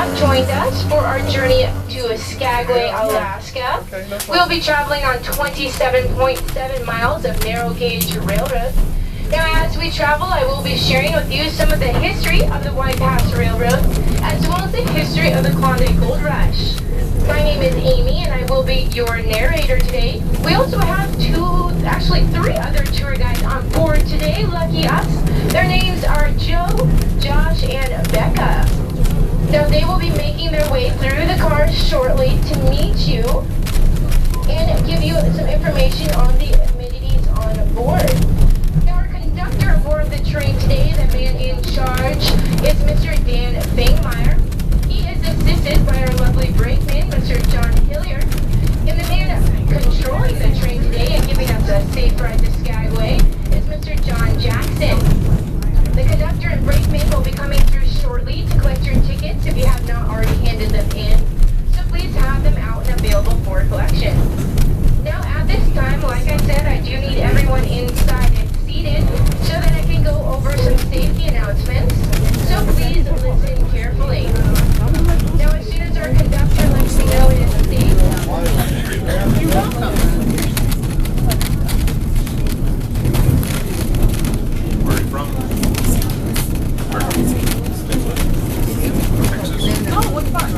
have joined us for our journey to Skagway, Alaska. We'll be traveling on 27.7 miles of narrow gauge railroad. Now, as we travel, I will be sharing with you some of the history of the White Pass Railroad, as well as the history of the Klondike Gold Rush. My name is Amy, and I will be your narrator today. We also have three other tour guides on board today, lucky us. Their names are Joe, Josh, and Becca. Now, they will be making their way through the cars shortly to meet you and give you some information on the amenities on board. Now, our conductor aboard the train today, the man in charge, is Mr. Dan Fangmeyer. He is assisted by our lovely brakeman, Mr. John Hilliard. And the man controlling the train today and giving us a safe ride to Skagway is Mr. John Jackson. The conductor and brakeman will be coming through shortly to collect your tickets if you have not already handed them in. So please have them out and available for collection. Now at this time, like I said, I do need everyone inside and seated so that I can go over some safety announcements. So please listen carefully. Now as soon as our conductor lets me know it is safe. You're welcome. Where are you from? Oh, what fun.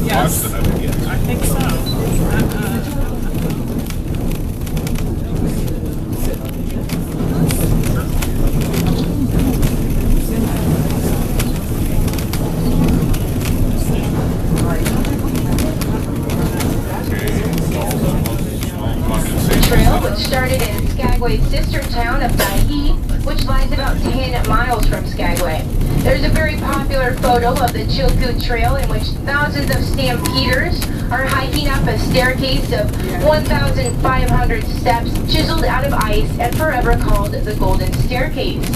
Yes, I think so. Trail, which started in Skagway's sister town of Dyea, which lies about 10 miles from Skagway. There's a very popular photo of the Chilkoot Trail in which thousands of stampeders are hiking up a staircase of 1,500 steps chiseled out of ice and forever called the Golden Staircase.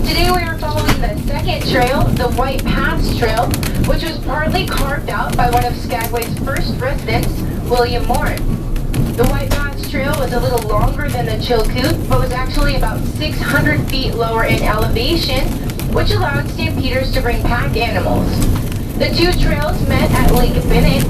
Today we are following the second trail, the White Pass Trail, which was partly carved out by one of Skagway's first residents, William Moore. The White Pass Trail was a little longer than the Chilkoot, but was actually about 600 feet lower in elevation, which allowed stampeders to bring pack animals. The two trails met at Lake Bennett.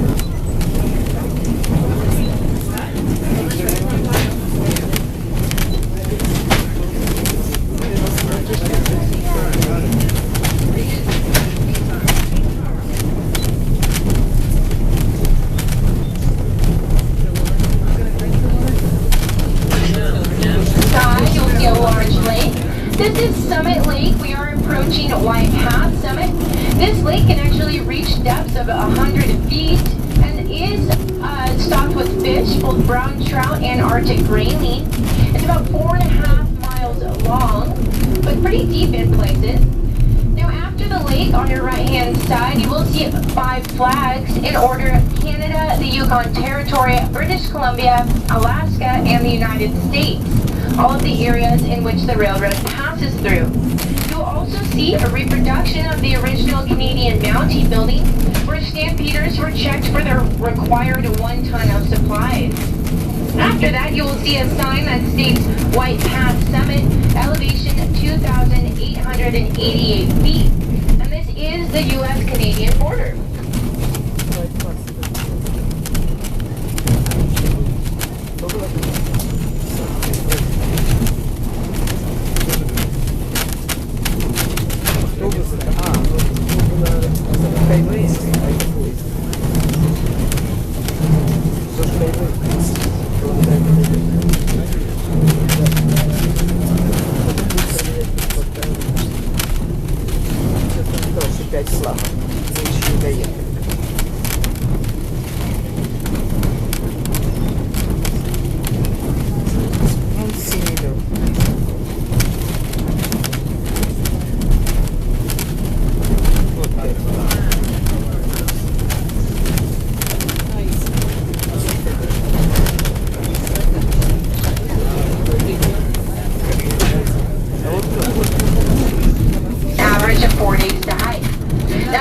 You'll see a large lake. This is Summit Lake. We are approaching White Pass Summit. This lake can actually reach depths of 100 feet and is stocked with fish, both brown trout and Arctic grayling. It's about 4.5 miles long, but pretty deep in places. Now after the lake, on your right-hand side, you will see 5 flags in order of Canada, the Yukon Territory, British Columbia, Alaska, and the United States. All of the areas in which the railroad passes through. You will also see a reproduction of the original Canadian Mountie building, where stampeders were checked for their required 1 ton of supplies. After that, you will see a sign that states White Pass Summit, elevation 2,888 feet. And this is the U.S.-Canadian border.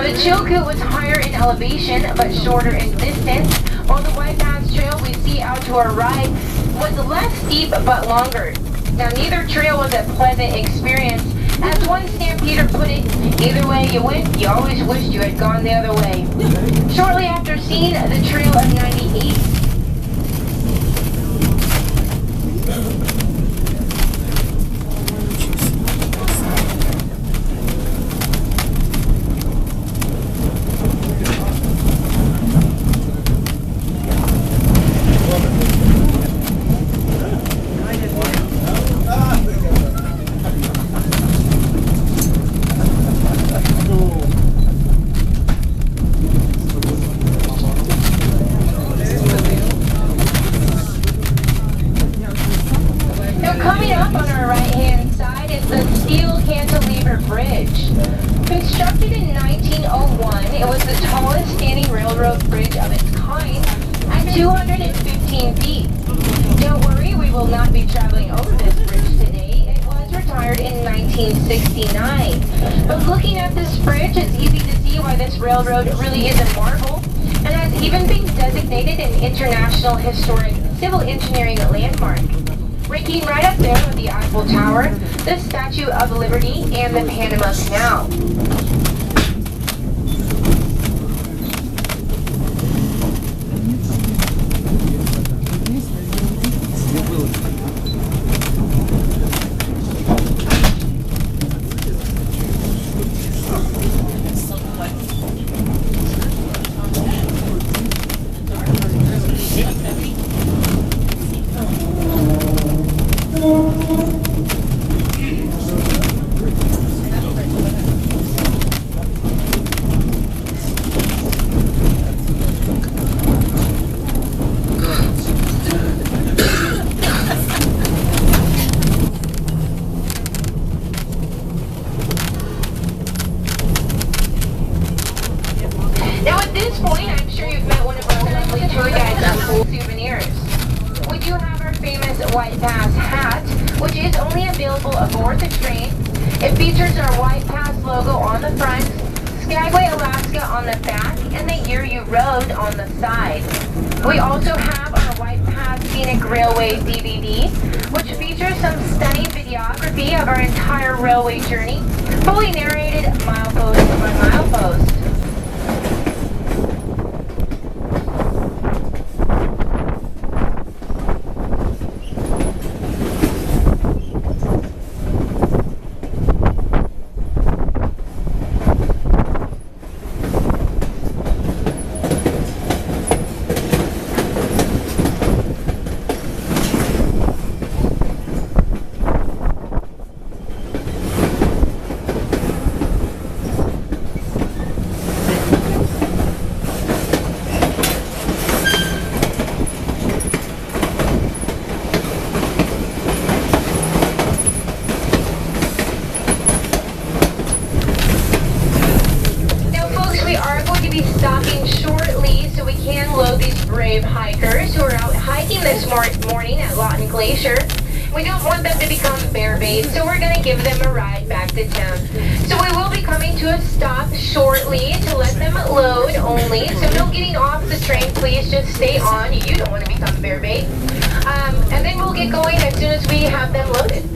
Now the Chilkoot was higher in elevation but shorter in distance, while the White Pass Trail we see out to our right was less steep but longer. Now neither trail was a pleasant experience. As one stampeder put it, either way you went, you always wished you had gone the other way. Shortly after seeing the Trail of 98, coming up on our right-hand side is the Steel Cantilever Bridge. Constructed in 1901, it was the tallest standing railroad bridge of its kind at 215 feet. Don't worry, we will not be traveling over this bridge today. It was retired in 1969. But looking at this bridge, it's easy to see why this railroad really is a marvel and has even been designated an International Historic Civil Engineering Landmark. Ranking right up there with the Eiffel Tower, the Statue of Liberty, and the Panama Canal. Now at this point, I'm sure you've met one of our lovely tour guides on Cool Souvenirs. We do have our famous White Pass hat, which is only available aboard the train. It features our White Pass logo on the front, Skagway, Alaska on the back, and the year you rode on the side. We also have our White Pass Scenic Railway DVD, which features some stunning videography of our entire railway journey, fully narrated milepost by milepost. Be stopping shortly so we can load these brave hikers who are out hiking this morning at Lawton Glacier. We don't want them to become bear bait, so we're going to give them a ride back to town. So we will be coming to a stop shortly to let them load only. So no getting off the train, please. Just stay on. You don't want to become bear bait. And then we'll get going as soon as we have them loaded.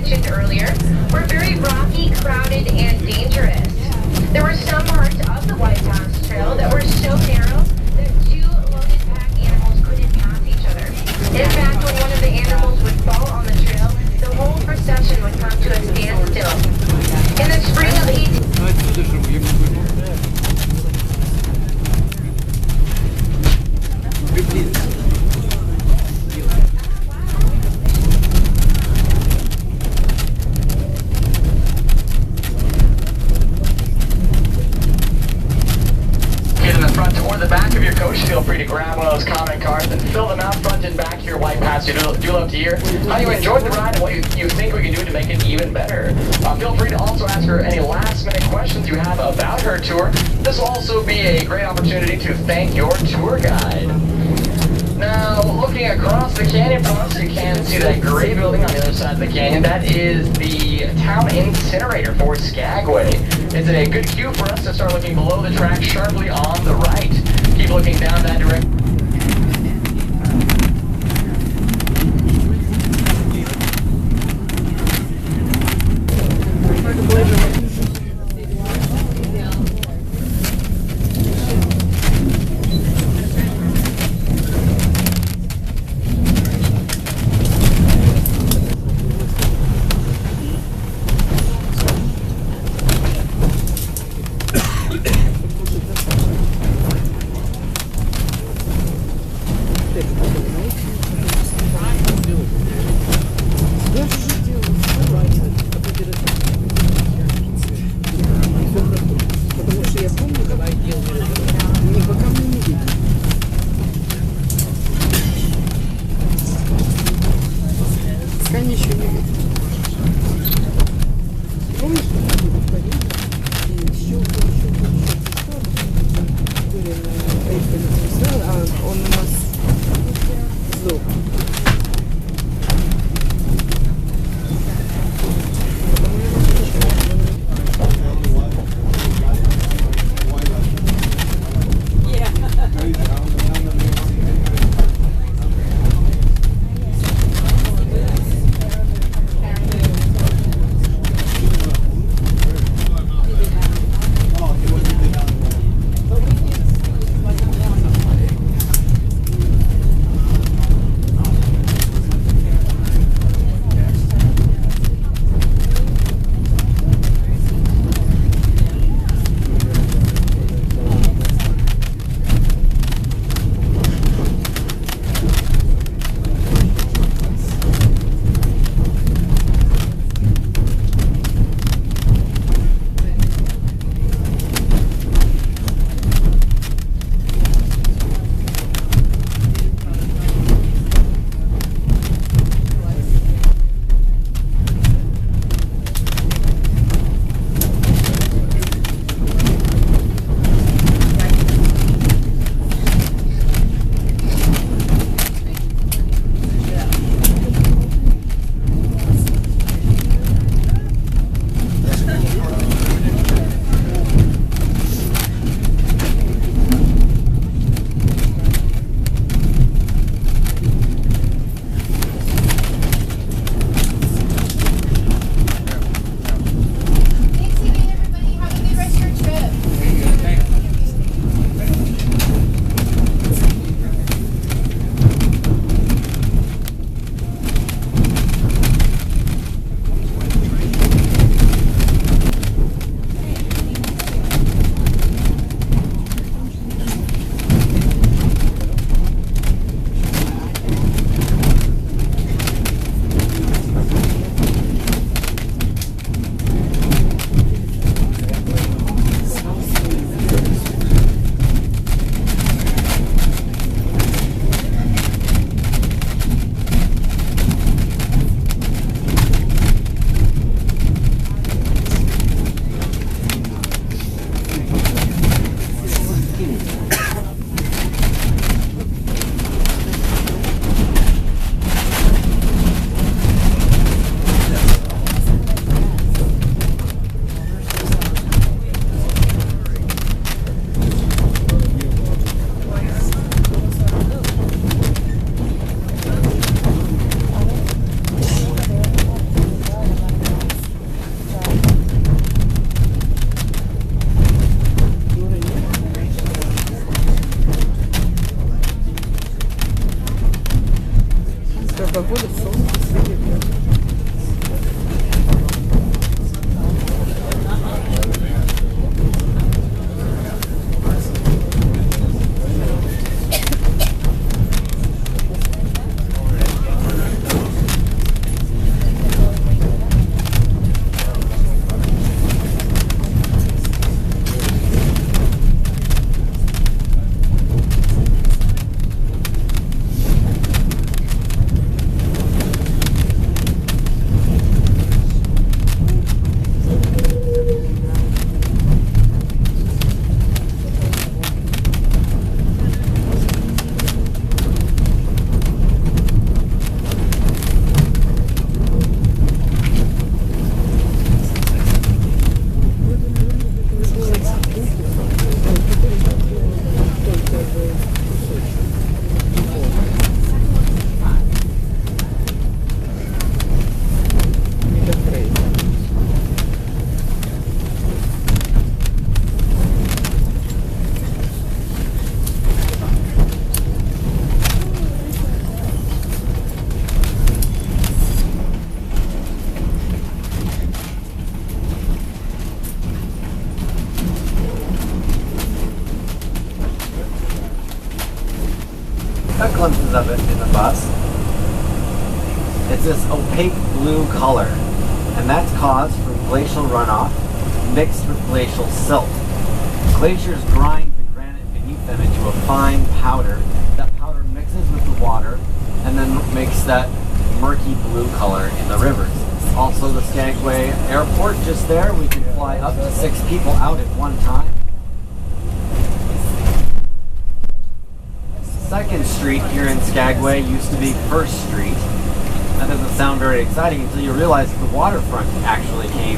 mentioned earlier, were very rocky, crowded, and dangerous. There were some parts of the White Pass Trail that were so narrow that two loaded pack animals couldn't pass each other. In fact, when one of the animals would fall on the trail, the whole procession would come to a standstill. In the spring of 18... Feel free to grab one of those comment cards and fill them out front and back to your White Pass. Do love to hear how you enjoyed the ride and what you think we can do to make it even better. Feel free to also ask her any last-minute questions you have about her tour. This will also be a great opportunity to thank your tour guide. Now, looking across the canyon from us, you can see that gray building on the other side of the canyon. That is the town incinerator for Skagway. It's a good cue for us to start looking below the track sharply on the right. Keep looking down that direction. of it in the bus. It's this opaque blue color, and that's caused from glacial runoff mixed with glacial silt. Glaciers grind the granite beneath them into a fine powder. That powder mixes with the water and then makes that murky blue color in the rivers. Also the Skagway Airport just there, we can fly up to 6 people out at one time. 2nd Street here in Skagway used to be 1st Street. That doesn't sound very exciting until you realize that the waterfront actually came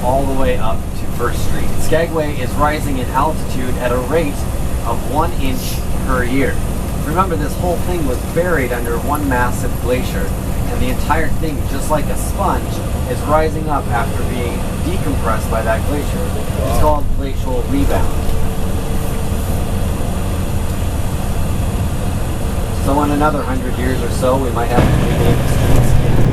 all the way up to 1st Street. Skagway is rising in altitude at a rate of 1 inch per year. Remember, this whole thing was buried under one massive glacier, and the entire thing, just like a sponge, is rising up after being decompressed by that glacier. It's called glacial rebound. So in another 100 years or so, we might have to rename the streets in